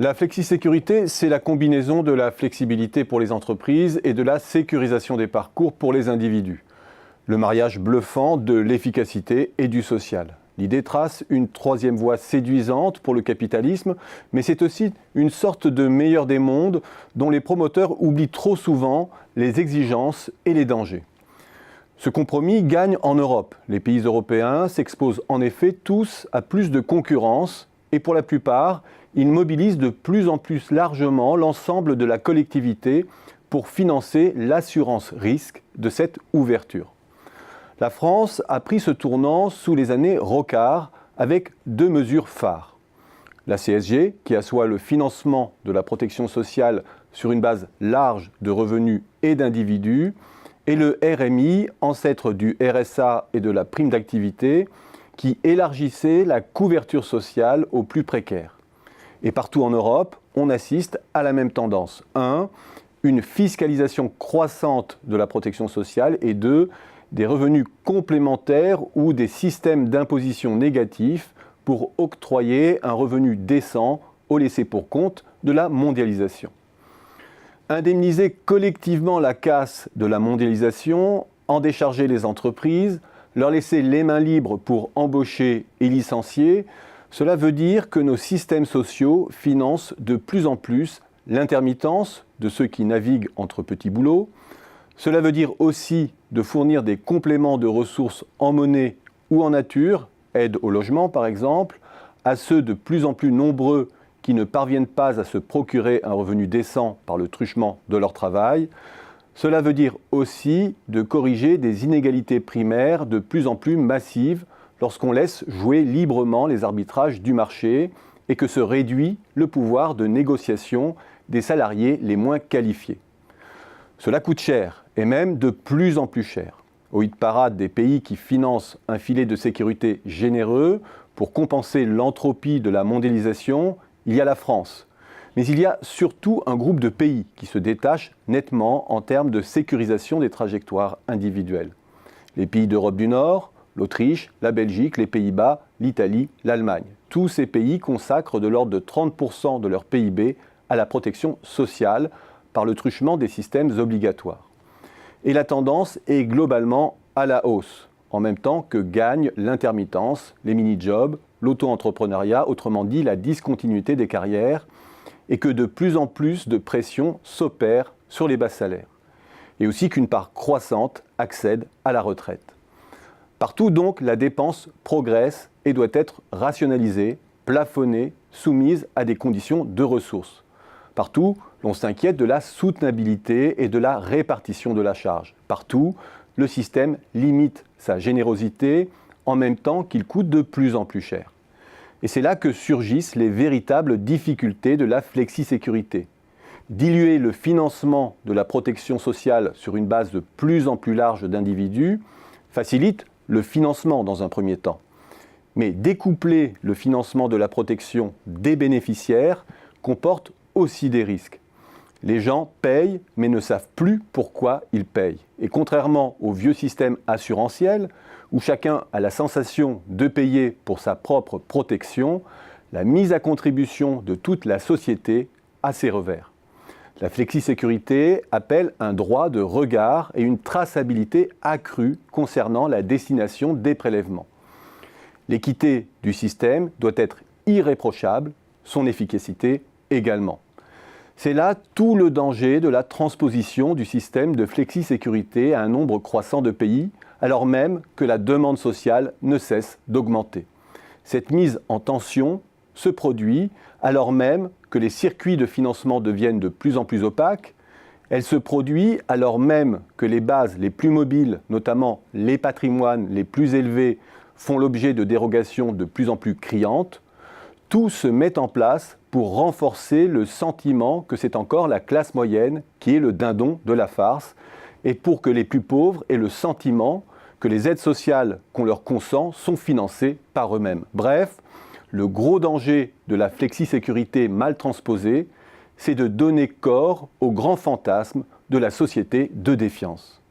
La flexisécurité, c'est la combinaison de la flexibilité pour les entreprises et de la sécurisation des parcours pour les individus. Le mariage bluffant de l'efficacité et du social. L'idée trace une troisième voie séduisante pour le capitalisme, mais c'est aussi une sorte de meilleur des mondes dont les promoteurs oublient trop souvent les exigences et les dangers. Ce compromis gagne en Europe. Les pays européens s'exposent en effet tous à plus de concurrence et pour la plupart, ils mobilisent de plus en plus largement l'ensemble de la collectivité pour financer l'assurance risque de cette ouverture. La France a pris ce tournant sous les années Rocard avec deux mesures phares. La CSG, qui assoit le financement de la protection sociale sur une base large de revenus et d'individus, et le RMI, ancêtre du RSA et de la prime d'activité, qui élargissait la couverture sociale aux plus précaires. Et partout en Europe, on assiste à la même tendance. 1. Une fiscalisation croissante de la protection sociale et 2. Des revenus complémentaires ou des systèmes d'imposition négatifs pour octroyer un revenu décent au laissé-pour-compte de la mondialisation. Indemniser collectivement la casse de la mondialisation, en décharger les entreprises, leur laisser les mains libres pour embaucher et licencier, cela veut dire que nos systèmes sociaux financent de plus en plus l'intermittence de ceux qui naviguent entre petits boulots. Cela veut dire aussi de fournir des compléments de ressources en monnaie ou en nature, aide au logement par exemple, à ceux de plus en plus nombreux qui ne parviennent pas à se procurer un revenu décent par le truchement de leur travail. Cela veut dire aussi de corriger des inégalités primaires de plus en plus massives lorsqu'on laisse jouer librement les arbitrages du marché et que se réduit le pouvoir de négociation des salariés les moins qualifiés. Cela coûte cher, et même de plus en plus cher. Au hit-parade des pays qui financent un filet de sécurité généreux pour compenser l'entropie de la mondialisation, il y a la France. Mais il y a surtout un groupe de pays qui se détachent nettement en termes de sécurisation des trajectoires individuelles. Les pays d'Europe du Nord, l'Autriche, la Belgique, les Pays-Bas, l'Italie, l'Allemagne. Tous ces pays consacrent de l'ordre de 30% de leur PIB à la protection sociale par le truchement des systèmes obligatoires. Et la tendance est globalement à la hausse, en même temps que gagne l'intermittence, les mini-jobs, l'auto-entrepreneuriat, autrement dit la discontinuité des carrières, et que de plus en plus de pression s'opère sur les bas salaires. Et aussi qu'une part croissante accède à la retraite. Partout donc, la dépense progresse et doit être rationalisée, plafonnée, soumise à des conditions de ressources. Partout, l'on s'inquiète de la soutenabilité et de la répartition de la charge. Partout, le système limite sa générosité en même temps qu'il coûte de plus en plus cher. Et c'est là que surgissent les véritables difficultés de la flexisécurité. Diluer le financement de la protection sociale sur une base de plus en plus large d'individus facilite le financement dans un premier temps. Mais découpler le financement de la protection des bénéficiaires comporte aussi des risques. Les gens payent mais ne savent plus pourquoi ils payent. Et contrairement au vieux système assurantiel, où chacun a la sensation de payer pour sa propre protection, la mise à contribution de toute la société a ses revers. La flexisécurité appelle un droit de regard et une traçabilité accrue concernant la destination des prélèvements. L'équité du système doit être irréprochable, son efficacité également. C'est là tout le danger de la transposition du système de flexisécurité à un nombre croissant de pays, alors même que la demande sociale ne cesse d'augmenter. Cette mise en tension se produit alors même que les circuits de financement deviennent de plus en plus opaques. Elle se produit alors même que les bases les plus mobiles, notamment les patrimoines les plus élevés, font l'objet de dérogations de plus en plus criantes. Tout se met en place pour renforcer le sentiment que c'est encore la classe moyenne qui est le dindon de la farce et pour que les plus pauvres aient le sentiment que les aides sociales qu'on leur consent sont financées par eux-mêmes. Bref, le gros danger de la flexisécurité mal transposée, c'est de donner corps au grand fantasme de la société de défiance.